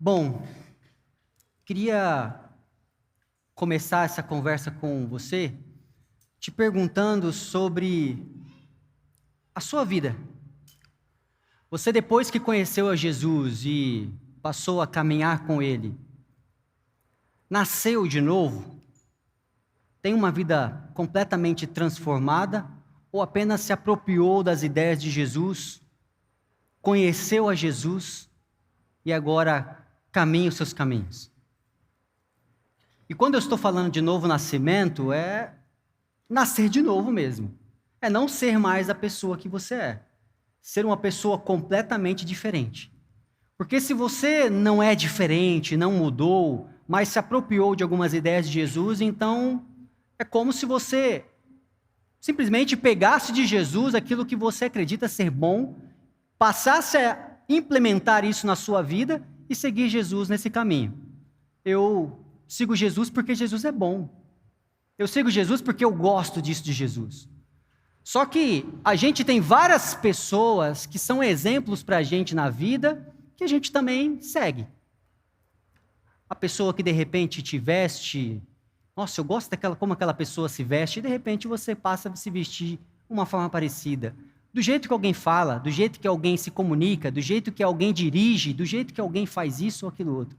Bom, queria começar essa conversa com você te perguntando sobre a sua vida. Você, depois que conheceu a Jesus e passou a caminhar com Ele, nasceu de novo? Tem uma vida completamente transformada ou apenas se apropriou das ideias de Jesus, conheceu a Jesus e agora caminha os seus caminhos? E quando eu estou falando de novo nascimento, é nascer de novo mesmo. É não ser mais a pessoa que você é. Ser uma pessoa completamente diferente. Porque se você não é diferente, não mudou, mas se apropriou de algumas ideias de Jesus, então é como se você simplesmente pegasse de Jesus aquilo que você acredita ser bom, passasse a implementar isso na sua vida e seguir Jesus nesse caminho. Eu sigo Jesus porque Jesus é bom. Eu sigo Jesus porque eu gosto disso de Jesus. Só que a gente tem várias pessoas que são exemplos para a gente na vida, que a gente também segue. A pessoa que de repente te veste, nossa, eu gosto daquela, como aquela pessoa se veste, e de repente você passa a se vestir de uma forma parecida. Do jeito que alguém fala, do jeito que alguém se comunica, do jeito que alguém dirige, do jeito que alguém faz isso ou aquilo outro.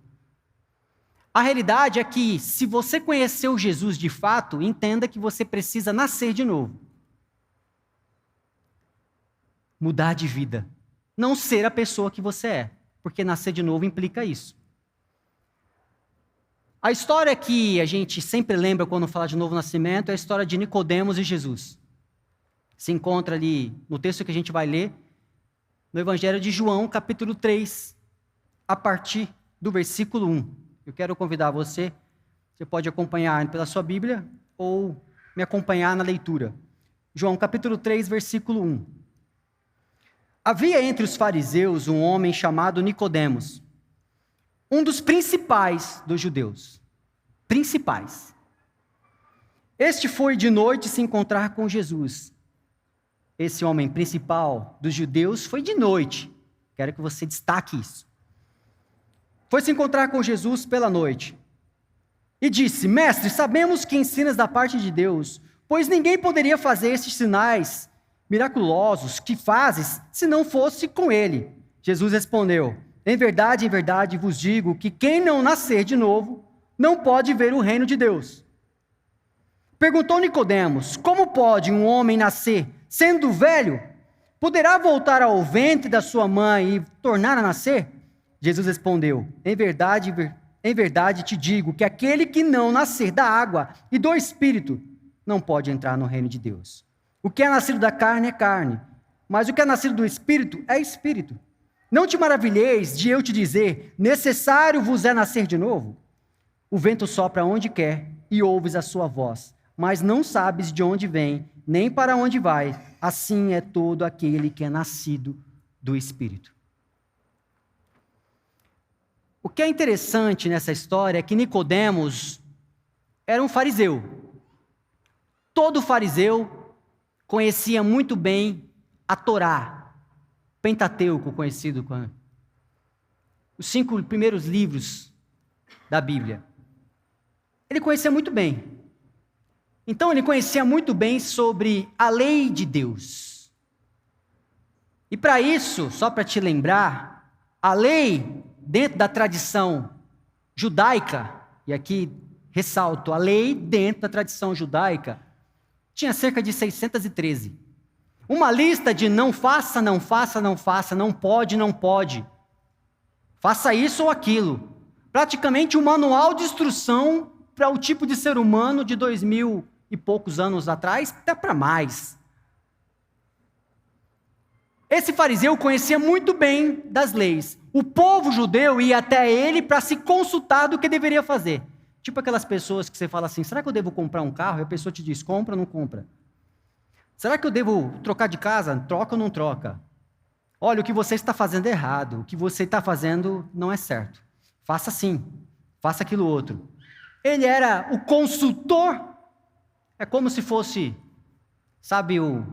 A realidade é que, se você conheceu Jesus de fato, entenda que você precisa nascer de novo. Mudar de vida. Não ser a pessoa que você é, porque nascer de novo implica isso. A história que a gente sempre lembra quando fala de novo nascimento é a história de Nicodemos e Jesus. Se encontra ali no texto que a gente vai ler, no Evangelho de João, capítulo 3, a partir do versículo 1. Eu quero convidar você pode acompanhar pela sua Bíblia ou me acompanhar na leitura. João, capítulo 3, versículo 1. Havia entre os fariseus um homem chamado Nicodemos, um dos principais dos judeus. Principais. Este foi de noite se encontrar com Jesus. Esse homem principal dos judeus foi de noite. Quero que você destaque isso. Foi se encontrar com Jesus pela noite. E disse: Mestre, sabemos que ensinas da parte de Deus, pois ninguém poderia fazer esses sinais miraculosos que fazes se não fosse com ele. Jesus respondeu: em verdade vos digo que quem não nascer de novo não pode ver o reino de Deus. Perguntou Nicodemos: como pode um homem nascer sendo velho? Poderá voltar ao ventre da sua mãe e tornar a nascer? Jesus respondeu: em verdade te digo que aquele que não nascer da água e do Espírito não pode entrar no reino de Deus. O que é nascido da carne é carne, mas o que é nascido do Espírito é Espírito. Não te maravilheis de eu te dizer: necessário vos é nascer de novo? O vento sopra onde quer e ouves a sua voz, mas não sabes de onde vem, nem para onde vai. Assim é todo aquele que é nascido do Espírito. O que é interessante nessa história é que Nicodemos era um fariseu. Todo fariseu conhecia muito bem a Torá, Pentateuco, conhecido como os 5 primeiros livros da Bíblia. Ele conhecia muito bem. Então ele conhecia muito bem sobre a lei de Deus. E para isso, só para te lembrar, a lei dentro da tradição judaica, e aqui ressalto, a lei dentro da tradição judaica, tinha cerca de 613. Uma lista de não faça, não faça, não faça, não pode, não pode. Faça isso ou aquilo. Praticamente um manual de instrução para o tipo de ser humano de 2000 e poucos anos atrás, até para mais. Esse fariseu conhecia muito bem das leis. O povo judeu ia até ele para se consultar do que deveria fazer. Tipo aquelas pessoas que você fala assim: será que eu devo comprar um carro? E a pessoa te diz: compra ou não compra? Será que eu devo trocar de casa? Troca ou não troca? Olha, o que você está fazendo é errado. O que você está fazendo não é certo. Faça assim. Faça aquilo outro. Ele era o consultor. É como se fosse, sabe, o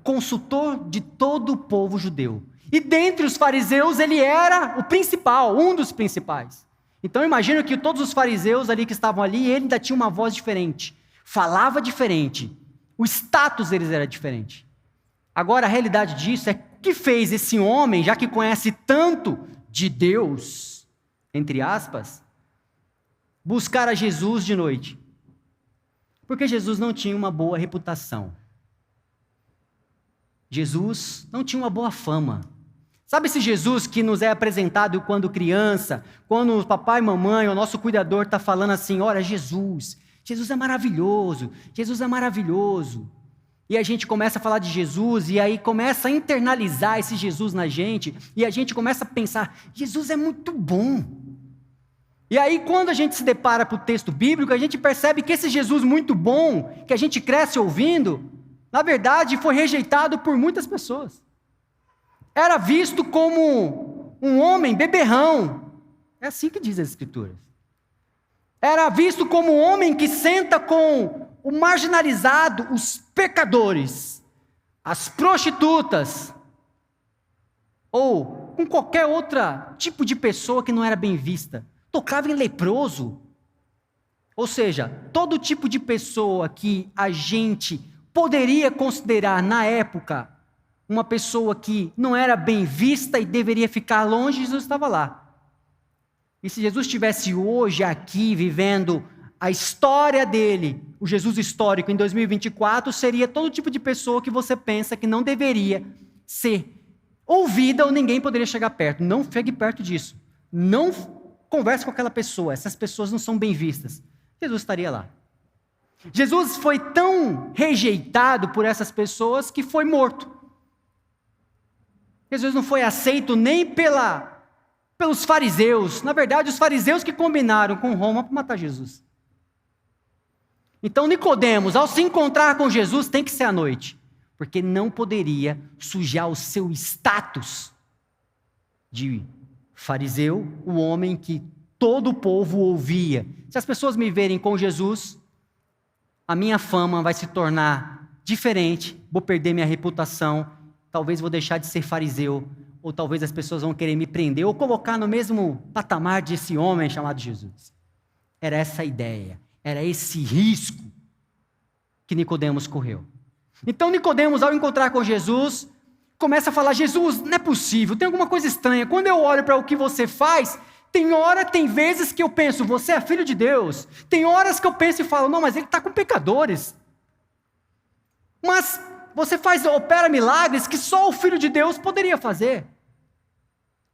consultor de todo o povo judeu. E dentre os fariseus, ele era o principal, um dos principais. Então imagino que todos os fariseus ali que estavam ali, ele ainda tinha uma voz diferente, falava diferente, o status deles era diferente. Agora a realidade disso é o que fez esse homem, já que conhece tanto de Deus, entre aspas, buscar a Jesus de noite. Porque Jesus não tinha uma boa reputação. Jesus não tinha uma boa fama. Sabe esse Jesus que nos é apresentado quando criança, quando o papai e mamãe, o nosso cuidador está falando assim, olha, Jesus é maravilhoso, Jesus é maravilhoso. E a gente começa a falar de Jesus, e aí começa a internalizar esse Jesus na gente, e a gente começa a pensar, Jesus é muito bom. E aí quando a gente se depara para o texto bíblico, a gente percebe que esse Jesus muito bom, que a gente cresce ouvindo, na verdade foi rejeitado por muitas pessoas. Era visto como um homem beberrão. É assim que diz as Escrituras. Era visto como um homem que senta com o marginalizado, os pecadores, as prostitutas, ou com qualquer outro tipo de pessoa que não era bem vista. Tocava em leproso. Ou seja, todo tipo de pessoa que a gente poderia considerar na época uma pessoa que não era bem vista e deveria ficar longe, Jesus estava lá. E se Jesus estivesse hoje aqui vivendo a história dele, o Jesus histórico em 2024, seria todo tipo de pessoa que você pensa que não deveria ser ouvida ou ninguém poderia chegar perto. Não chegue perto disso. Não converse com aquela pessoa. Essas pessoas não são bem vistas. Jesus estaria lá. Jesus foi tão rejeitado por essas pessoas que foi morto. Jesus não foi aceito nem pelos fariseus. Na verdade, os fariseus que combinaram com Roma para matar Jesus. Então, Nicodemos, ao se encontrar com Jesus, tem que ser à noite, porque não poderia sujar o seu status de fariseu, o homem que todo o povo ouvia. Se as pessoas me verem com Jesus, a minha fama vai se tornar diferente, vou perder minha reputação, talvez vou deixar de ser fariseu, ou talvez as pessoas vão querer me prender, ou colocar no mesmo patamar desse homem chamado Jesus. Era essa a ideia, era esse risco que Nicodemos correu. Então Nicodemos, ao encontrar com Jesus, começa a falar, Jesus, não é possível, tem alguma coisa estranha, quando eu olho para o que você faz, tem vezes que eu penso, você é filho de Deus, tem horas que eu penso e falo, não, mas ele está com pecadores, mas você opera milagres que só o Filho de Deus poderia fazer.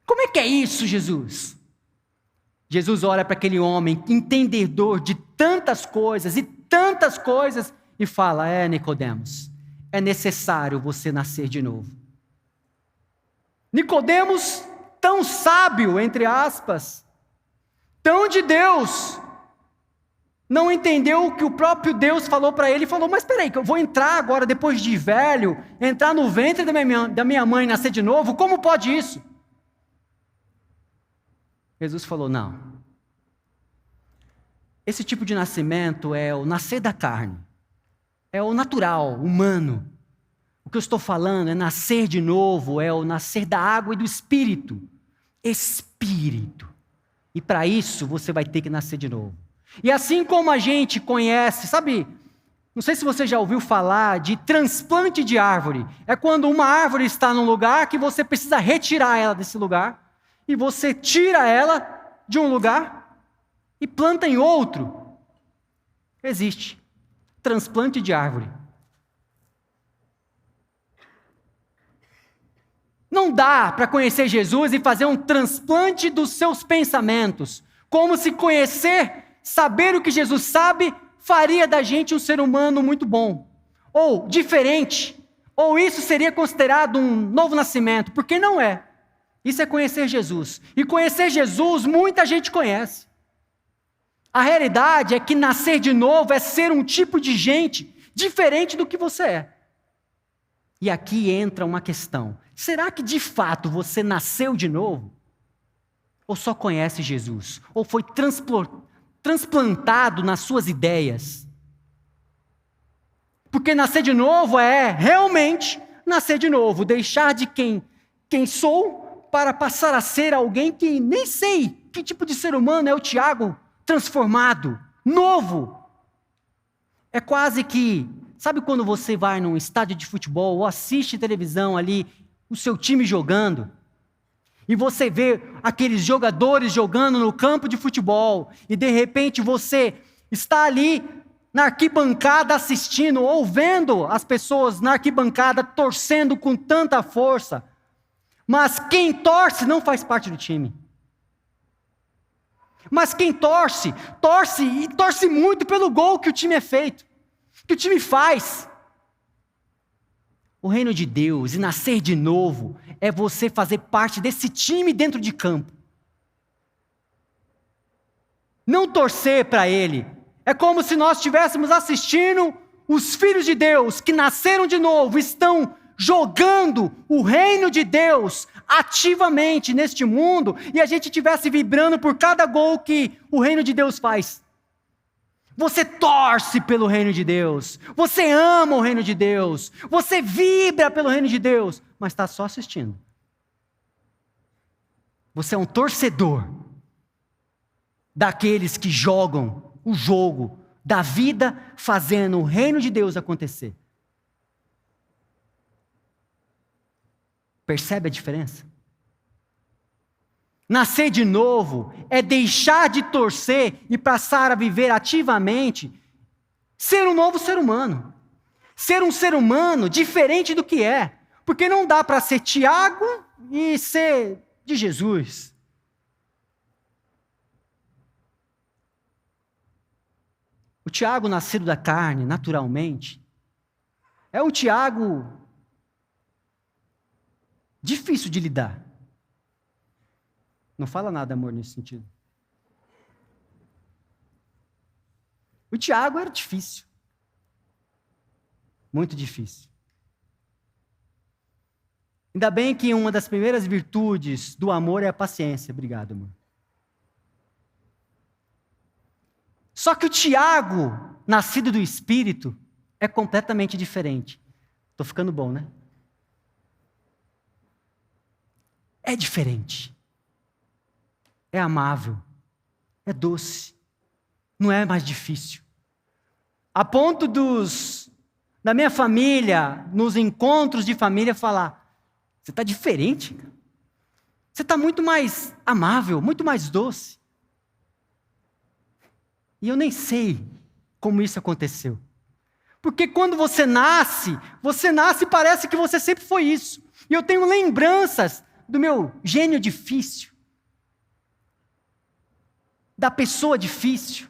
Como é que é isso, Jesus? Jesus olha para aquele homem, entendedor de tantas coisas, e fala, Nicodemos, é necessário você nascer de novo. Nicodemos, tão sábio, entre aspas, tão de Deus, não entendeu o que o próprio Deus falou para ele, e falou, mas espera aí, que eu vou entrar agora, depois de velho, entrar no ventre da minha mãe e nascer de novo, como pode isso? Jesus falou, não, esse tipo de nascimento é o nascer da carne, é o natural, humano. O que eu estou falando é nascer de novo, é o nascer da água e do Espírito. Espírito. E para isso você vai ter que nascer de novo. E assim como a gente conhece, sabe, não sei se você já ouviu falar de transplante de árvore. É quando uma árvore está num lugar que você precisa retirar ela desse lugar, e você tira ela de um lugar e planta em outro. Existe transplante de árvore. Não dá para conhecer Jesus e fazer um transplante dos seus pensamentos, como se saber o que Jesus sabe, faria da gente um ser humano muito bom, ou diferente, ou isso seria considerado um novo nascimento, porque não é. Isso é conhecer Jesus, e conhecer Jesus muita gente conhece. A realidade é que nascer de novo é ser um tipo de gente diferente do que você é. E aqui entra uma questão, será que de fato você nasceu de novo? Ou só conhece Jesus? Ou foi transplantado nas suas ideias? Porque nascer de novo é realmente nascer de novo, deixar de quem quem sou para passar a ser alguém que nem sei que tipo de ser humano é o Tiago transformado, novo. É quase que, sabe quando você vai num estádio de futebol ou assiste televisão ali, o seu time jogando, e você vê aqueles jogadores jogando no campo de futebol, e de repente você está ali na arquibancada assistindo, ou vendo as pessoas na arquibancada torcendo com tanta força, mas quem torce não faz parte do time. Mas quem torce e torce muito pelo gol que o time é feito, que o time faz. O reino de Deus e nascer de novo é você fazer parte desse time dentro de campo. Não torcer para ele. É como se nós estivéssemos assistindo os filhos de Deus que nasceram de novo, estão jogando o reino de Deus ativamente neste mundo, e a gente estivesse vibrando por cada gol que o reino de Deus faz. Você torce pelo reino de Deus, você ama o reino de Deus, você vibra pelo reino de Deus, mas está só assistindo. Você é um torcedor daqueles que jogam o jogo da vida, fazendo o reino de Deus acontecer. Percebe a diferença? Nascer de novo é deixar de torcer e passar a viver ativamente, ser um novo ser humano. Ser um ser humano diferente do que é. Porque não dá para ser Tiago e ser de Jesus. O Tiago nascido da carne, naturalmente, é um Tiago difícil de lidar. Não fala nada, amor, nesse sentido. O Tiago era difícil. Muito difícil. Ainda bem que uma das primeiras virtudes do amor é a paciência. Obrigado, amor. Só que o Tiago, nascido do Espírito, é completamente diferente. Estou ficando bom, né? É diferente. É amável. É doce. Não é mais difícil. A ponto da minha família, nos encontros de família, falar: você está diferente? Você está muito mais amável, muito mais doce. E eu nem sei como isso aconteceu. Porque quando você nasce e parece que você sempre foi isso. E eu tenho lembranças do meu gênio difícil, da pessoa difícil,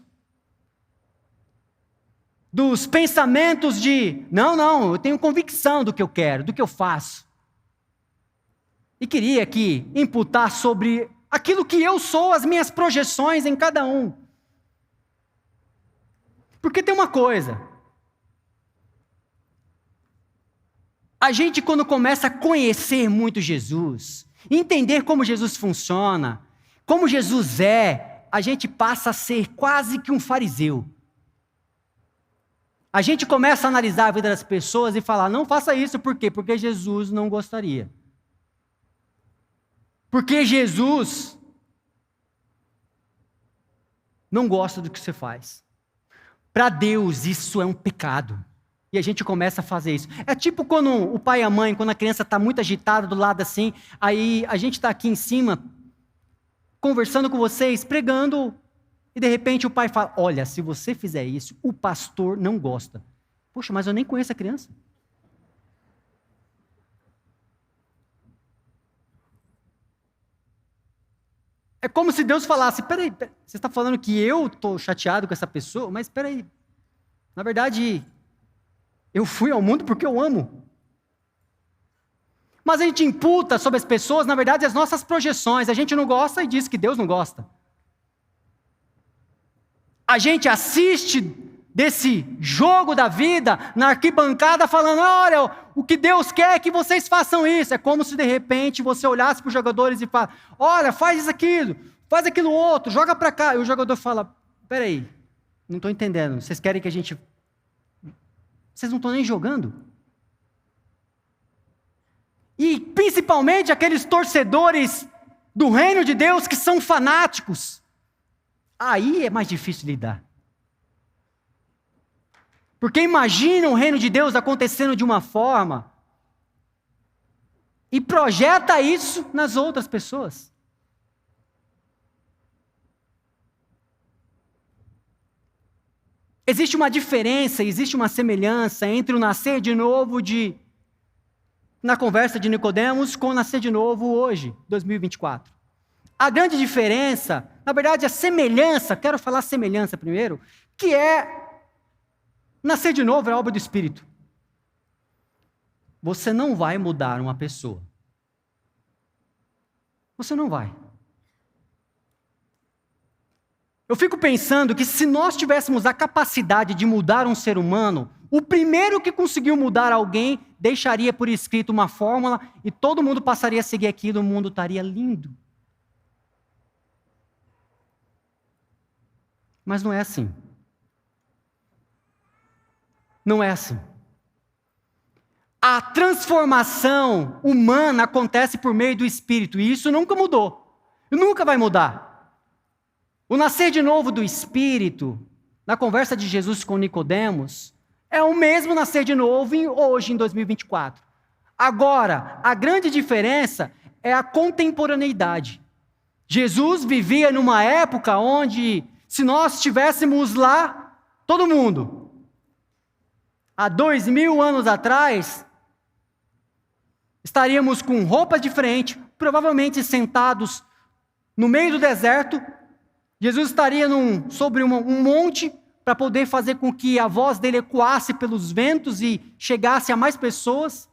dos pensamentos de, não, eu tenho convicção do que eu quero, do que eu faço. E queria aqui imputar sobre aquilo que eu sou, as minhas projeções em cada um. Porque tem uma coisa, a gente quando começa a conhecer muito Jesus, entender como Jesus funciona, como Jesus é, a gente passa a ser quase que um fariseu. A gente começa a analisar a vida das pessoas e falar: não faça isso, por quê? Porque Jesus não gostaria. Porque Jesus não gosta do que você faz. Para Deus isso é um pecado. E a gente começa a fazer isso. É tipo quando o pai e a mãe, quando a criança está muito agitada do lado assim, aí a gente está aqui em cima, conversando com vocês, pregando, e de repente o pai fala: olha, se você fizer isso, o pastor não gosta. Poxa, mas eu nem conheço a criança. É como se Deus falasse: peraí, você está falando que eu estou chateado com essa pessoa? Mas peraí, na verdade, eu fui ao mundo porque eu amo. Mas a gente imputa sobre as pessoas, na verdade, as nossas projeções. A gente não gosta e diz que Deus não gosta. A gente assiste desse jogo da vida na arquibancada falando: olha, o que Deus quer é que vocês façam isso. É como se de repente você olhasse para os jogadores e fala: olha, faz aquilo outro, joga para cá. E o jogador fala: peraí, não estou entendendo, vocês querem que a gente... Vocês não estão nem jogando? E principalmente aqueles torcedores do reino de Deus que são fanáticos. Aí é mais difícil lidar. Porque imagina o reino de Deus acontecendo de uma forma e projeta isso nas outras pessoas. Existe uma diferença, existe uma semelhança entre o nascer de novo na conversa de Nicodemos com o nascer de novo hoje, 2024. A grande diferença, na verdade a semelhança, quero falar semelhança primeiro, que é nascer de novo é obra do Espírito. Você não vai mudar uma pessoa. Você não vai. Eu fico pensando que se nós tivéssemos a capacidade de mudar um ser humano, o primeiro que conseguiu mudar alguém deixaria por escrito uma fórmula e todo mundo passaria a seguir aquilo, o mundo estaria lindo. Mas não é assim. Não é assim. A transformação humana acontece por meio do Espírito, e isso nunca mudou. E nunca vai mudar. O nascer de novo do Espírito, na conversa de Jesus com Nicodemos, é o mesmo nascer de novo hoje, em 2024. Agora, a grande diferença é a contemporaneidade. Jesus vivia numa época onde, se nós estivéssemos lá, todo mundo, há 2000 anos atrás, estaríamos com roupas diferentes, provavelmente sentados no meio do deserto. Jesus estaria sobre um monte para poder fazer com que a voz dele ecoasse pelos ventos e chegasse a mais pessoas.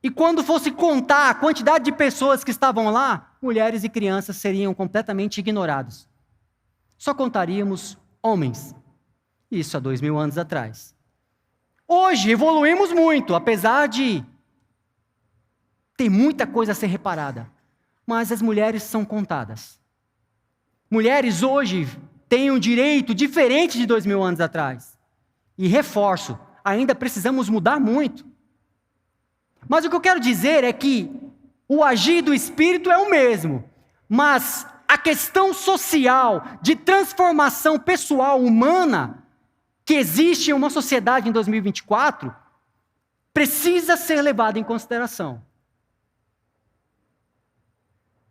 E quando fosse contar a quantidade de pessoas que estavam lá, mulheres e crianças seriam completamente ignorados. Só contaríamos homens. Isso há 2000 anos atrás. Hoje evoluímos muito, apesar de ter muita coisa a ser reparada. Mas as mulheres são contadas. Mulheres hoje têm um direito diferente de 2000 anos atrás. E reforço, ainda precisamos mudar muito. Mas o que eu quero dizer é que o agir do Espírito é o mesmo. Mas a questão social, de transformação pessoal humana, que existe em uma sociedade em 2024, precisa ser levada em consideração.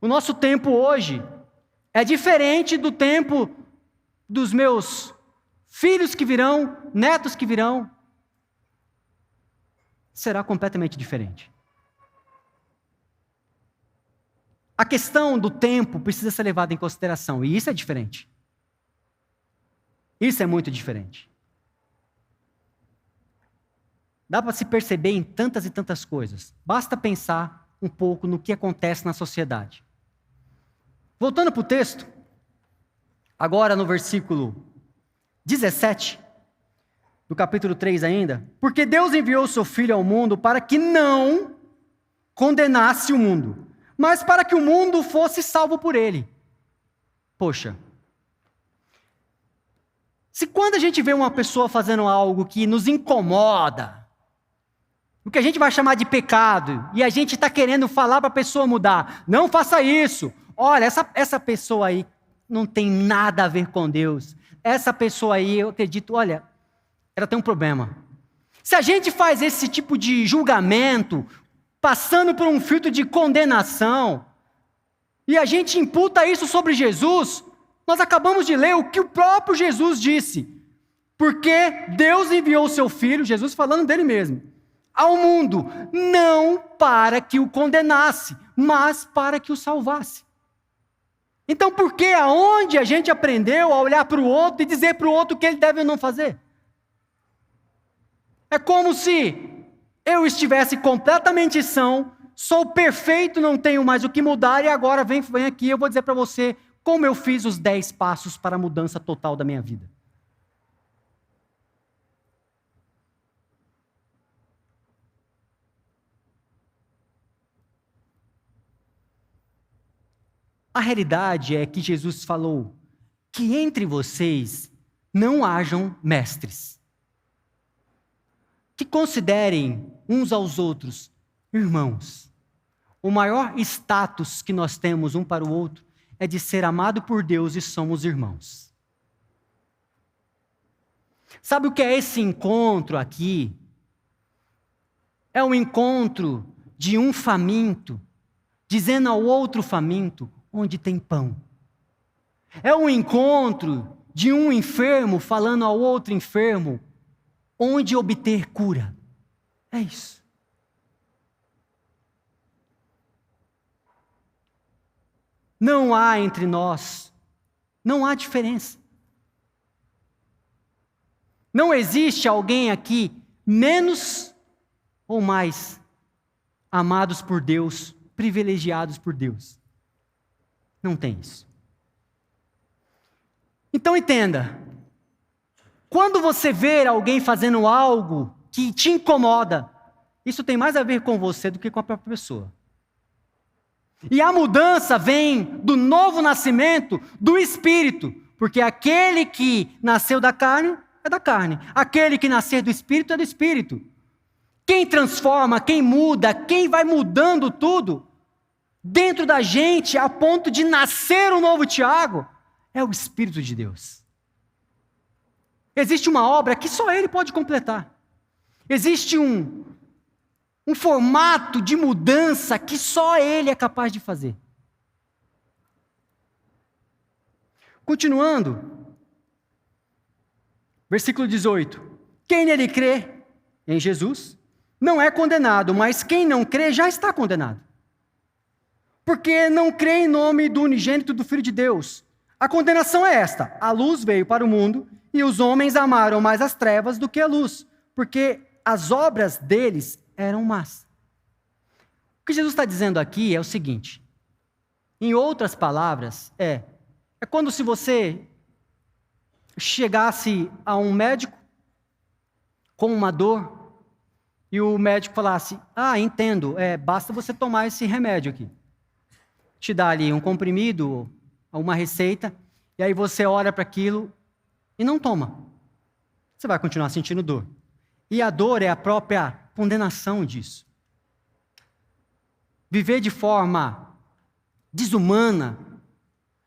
O nosso tempo hoje é diferente do tempo dos meus filhos que virão, netos que virão. Será completamente diferente. A questão do tempo precisa ser levada em consideração, e isso é diferente. Isso é muito diferente. Dá para se perceber em tantas e tantas coisas. Basta pensar um pouco no que acontece na sociedade. Voltando para o texto, agora no versículo 17, do capítulo 3 ainda. Porque Deus enviou o seu Filho ao mundo para que não condenasse o mundo, mas para que o mundo fosse salvo por ele. Poxa, se quando a gente vê uma pessoa fazendo algo que nos incomoda, o que a gente vai chamar de pecado, e a gente está querendo falar para a pessoa mudar, não faça isso. Olha, essa pessoa aí não tem nada a ver com Deus. Essa pessoa aí, eu acredito, olha, ela tem um problema. Se a gente faz esse tipo de julgamento, passando por um filtro de condenação, e a gente imputa isso sobre Jesus, nós acabamos de ler o que o próprio Jesus disse. Porque Deus enviou o seu Filho, Jesus falando dele mesmo, ao mundo, não para que o condenasse, mas para que o salvasse. Então, por que aonde a gente aprendeu a olhar para o outro e dizer para o outro o que ele deve ou não fazer? É como se eu estivesse completamente são, sou perfeito, não tenho mais o que mudar, e agora vem aqui, eu vou dizer para você como eu fiz os 10 passos para a mudança total da minha vida. A realidade é que Jesus falou que entre vocês não hajam mestres, que considerem uns aos outros irmãos. O maior status que nós temos um para o outro é de ser amado por Deus e somos irmãos. Sabe o que é esse encontro aqui? É um encontro de um faminto, dizendo ao outro faminto, onde tem pão. É um encontro de um enfermo falando ao outro enfermo, onde obter cura. É isso. Não há entre nós, não há diferença. Não existe alguém aqui menos ou mais amados por Deus, privilegiados por Deus. Não tem isso. Então entenda, quando você ver alguém fazendo algo que te incomoda, isso tem mais a ver com você do que com a própria pessoa. E a mudança vem do novo nascimento do Espírito, porque aquele que nasceu da carne é da carne, aquele que nascer do Espírito é do Espírito. Quem transforma, quem muda, quem vai mudando tudo dentro da gente a ponto de nascer um novo Tiago é o Espírito de Deus. Existe uma obra que só Ele pode completar. Existe um formato de mudança que só Ele é capaz de fazer. Continuando, versículo 18. Quem nele crê, em Jesus, não é condenado, mas quem não crê já está condenado. Porque não crê em nome do unigênito do Filho de Deus. A condenação é esta: a luz veio para o mundo e os homens amaram mais as trevas do que a luz, porque as obras deles eram más. O que Jesus está dizendo aqui é o seguinte, em outras palavras, é quando se você chegasse a um médico com uma dor e o médico falasse, entendo, basta você tomar esse remédio aqui. Te dá ali um comprimido, uma receita, e aí você olha para aquilo e não toma. Você vai continuar sentindo dor. E a dor é a própria condenação disso. Viver de forma desumana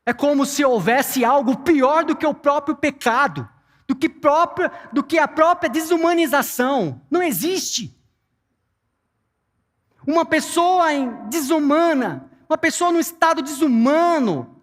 é como se houvesse algo pior do que o próprio pecado, do que a própria desumanização. Não existe. Uma pessoa desumana, uma pessoa no estado desumano,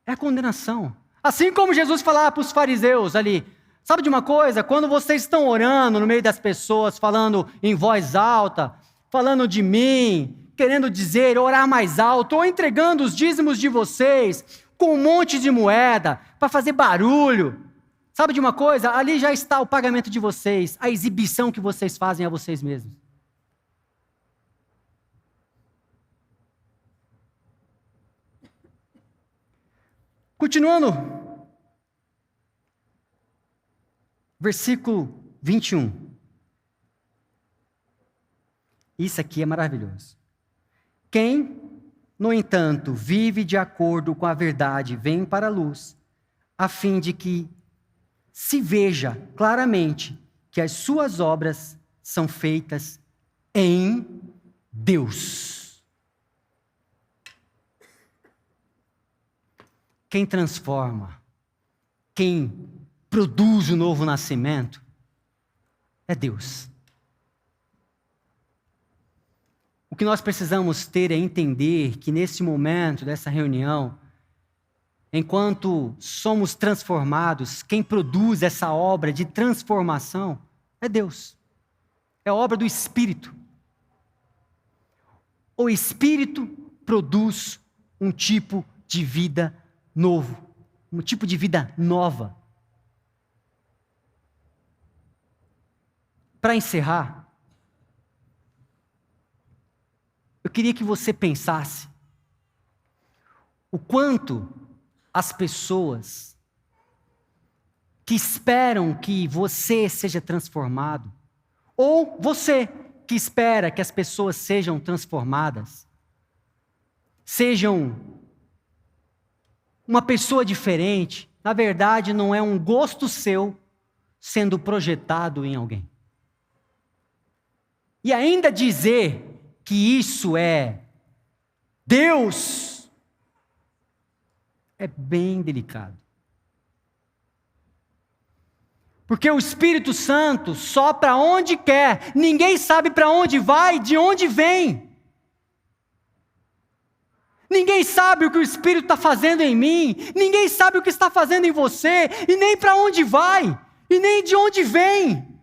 é a condenação. Assim como Jesus falava para os fariseus ali, sabe de uma coisa? Quando vocês estão orando no meio das pessoas, falando em voz alta, falando de mim, querendo dizer, orar mais alto, ou entregando os dízimos de vocês com um monte de moeda, para fazer barulho, sabe de uma coisa? Ali já está o pagamento de vocês, a exibição que vocês fazem a vocês mesmos. Continuando, versículo 21. Isso aqui é maravilhoso. Quem, no entanto, vive de acordo com a verdade, vem para a luz, a fim de que se veja claramente que as suas obras são feitas em Deus. Quem transforma, quem produz o novo nascimento, é Deus. O que nós precisamos ter é entender que nesse momento dessa reunião, enquanto somos transformados, quem produz essa obra de transformação é Deus. É a obra do Espírito. O Espírito produz um tipo de vida novo, um tipo de vida nova. Para encerrar, eu queria que você pensasse o quanto as pessoas que esperam que você seja transformado, ou você que espera que as pessoas sejam transformadas, sejam uma pessoa diferente, na verdade não é um gosto seu sendo projetado em alguém. e ainda dizer que isso é Deus, é bem delicado. Porque o Espírito Santo sopra onde quer, ninguém sabe para onde vai, de onde vem. Ninguém sabe o que o Espírito está fazendo em mim, ninguém sabe o que está fazendo em você, e nem para onde vai, e nem de onde vem.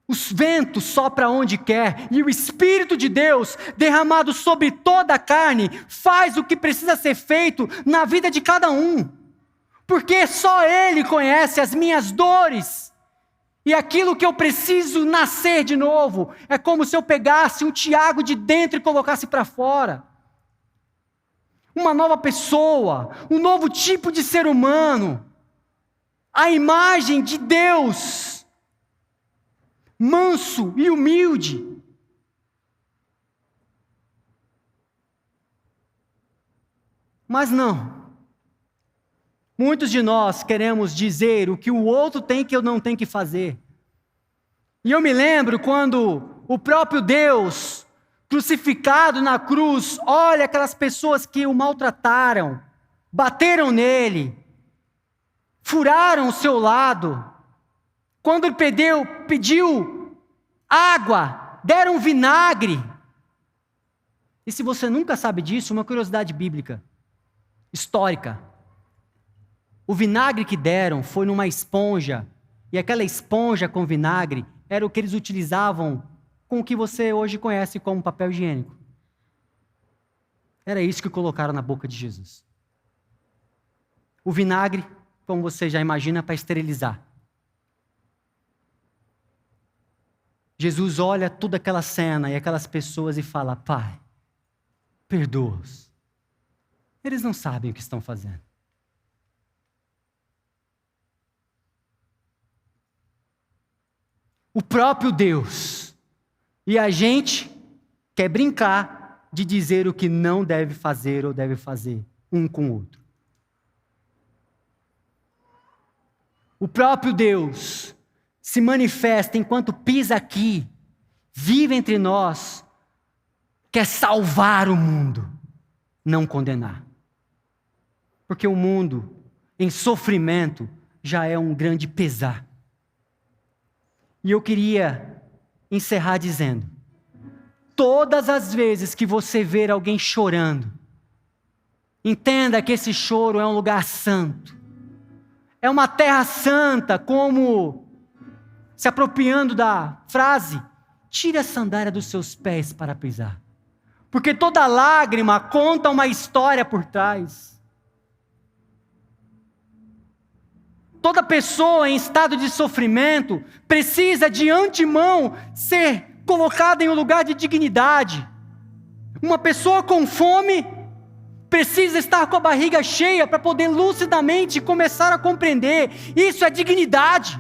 Os ventos sopram onde quer, e o Espírito de Deus, derramado sobre toda a carne, faz o que precisa ser feito na vida de cada um. Porque só Ele conhece as minhas dores. E aquilo que eu preciso nascer de novo, é como se eu pegasse um Tiago de dentro e colocasse para fora. Uma nova pessoa, um novo tipo de ser humano. A imagem de Deus, manso e humilde. Mas não. Muitos de nós queremos dizer o que o outro tem que eu não tenho que fazer. E eu me lembro quando o próprio Deus, crucificado na cruz, olha aquelas pessoas que o maltrataram, bateram nele, furaram o seu lado. Quando ele pediu água, deram vinagre. E se você nunca sabe disso, uma curiosidade bíblica, histórica. O vinagre que deram foi numa esponja, e aquela esponja com vinagre era o que eles utilizavam com o que você hoje conhece como papel higiênico. Era isso que colocaram na boca de Jesus. O vinagre, como você já imagina, para esterilizar. Jesus olha toda aquela cena e aquelas pessoas e fala: Pai, perdoa-os. Eles não sabem o que estão fazendo. O próprio Deus. E a gente quer brincar de dizer o que não deve fazer ou deve fazer um com o outro. O próprio Deus se manifesta enquanto pisa aqui, vive entre nós, quer salvar o mundo, não condenar. Porque o mundo em sofrimento já é um grande pesar. E eu queria encerrar dizendo: todas as vezes que você ver alguém chorando, entenda que esse choro é um lugar santo. É uma terra santa, como se apropriando da frase: tire a sandália dos seus pés para pisar. Porque toda lágrima conta uma história por trás. Toda pessoa em estado de sofrimento precisa de antemão ser colocada em um lugar de dignidade. Uma pessoa com fome precisa estar com a barriga cheia para poder lucidamente começar a compreender. Isso é dignidade.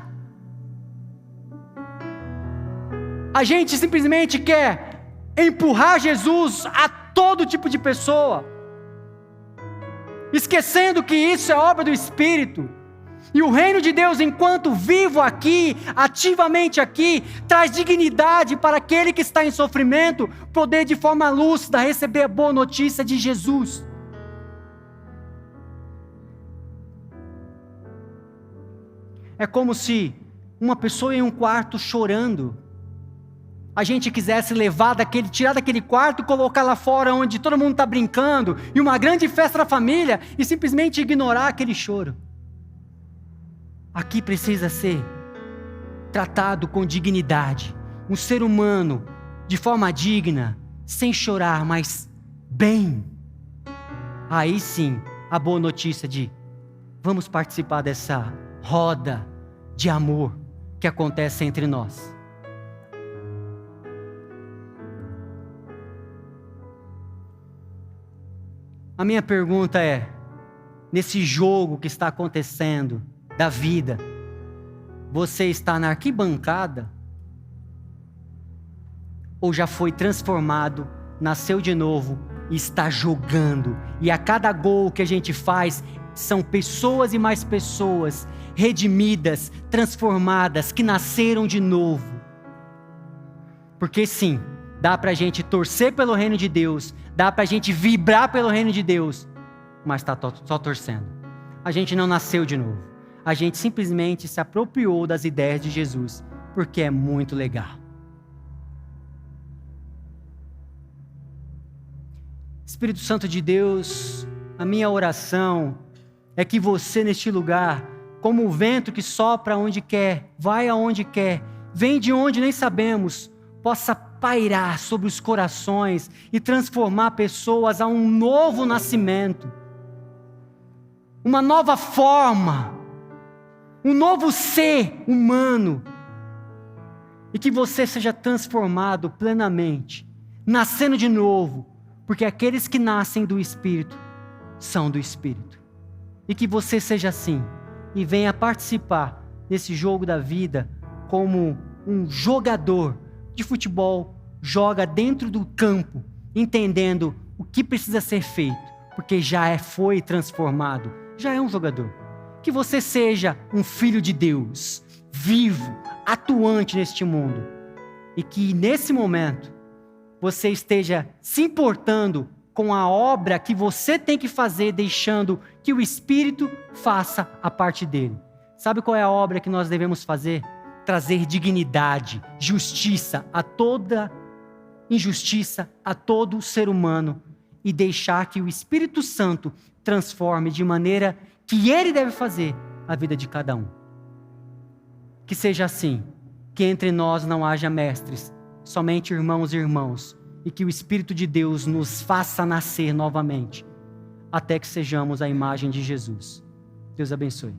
A gente simplesmente quer empurrar Jesus a todo tipo de pessoa, esquecendo que isso é obra do Espírito. E o reino de Deus, enquanto vivo aqui, ativamente aqui, traz dignidade para aquele que está em sofrimento, poder de forma lúcida receber a boa notícia de Jesus. É como se uma pessoa em um quarto chorando, a gente quisesse tirar daquele quarto e colocar lá fora onde todo mundo está brincando, e uma grande festa da família, e simplesmente ignorar aquele choro. Aqui precisa ser tratado com dignidade. Um ser humano, de forma digna, sem chorar, mas bem. Aí sim, a boa notícia de: vamos participar dessa roda de amor que acontece entre nós. A minha pergunta é: nesse jogo que está acontecendo da vida, você está na arquibancada? Ou já foi transformado, nasceu de novo e está jogando? E a cada gol que a gente faz são pessoas e mais pessoas redimidas, transformadas, que nasceram de novo. Porque sim, dá para a gente torcer pelo reino de Deus, dá para a gente vibrar pelo reino de Deus, mas está só torcendo. A gente não nasceu de novo. A gente simplesmente se apropriou das ideias de Jesus, porque é muito legal. Espírito Santo de Deus, a minha oração é que você neste lugar, como o vento que sopra onde quer, vai aonde quer, vem de onde nem sabemos, possa pairar sobre os corações e transformar pessoas a um novo nascimento, uma nova forma, um novo ser humano, e que você seja transformado plenamente, nascendo de novo, porque aqueles que nascem do Espírito são do Espírito. E que você seja assim e venha participar desse jogo da vida como um jogador de futebol, joga dentro do campo, entendendo o que precisa ser feito, porque já foi transformado, já é um jogador. Que você seja um filho de Deus, vivo, atuante neste mundo, e que nesse momento você esteja se importando com a obra que você tem que fazer, deixando que o Espírito faça a parte dele. Sabe qual é a obra que nós devemos fazer? Trazer dignidade, justiça a toda injustiça, a todo ser humano, e deixar que o Espírito Santo transforme de maneira que ele deve fazer a vida de cada um. Que seja assim, que entre nós não haja mestres, somente irmãos e irmãos, e que o Espírito de Deus nos faça nascer novamente, até que sejamos a imagem de Jesus. Deus abençoe.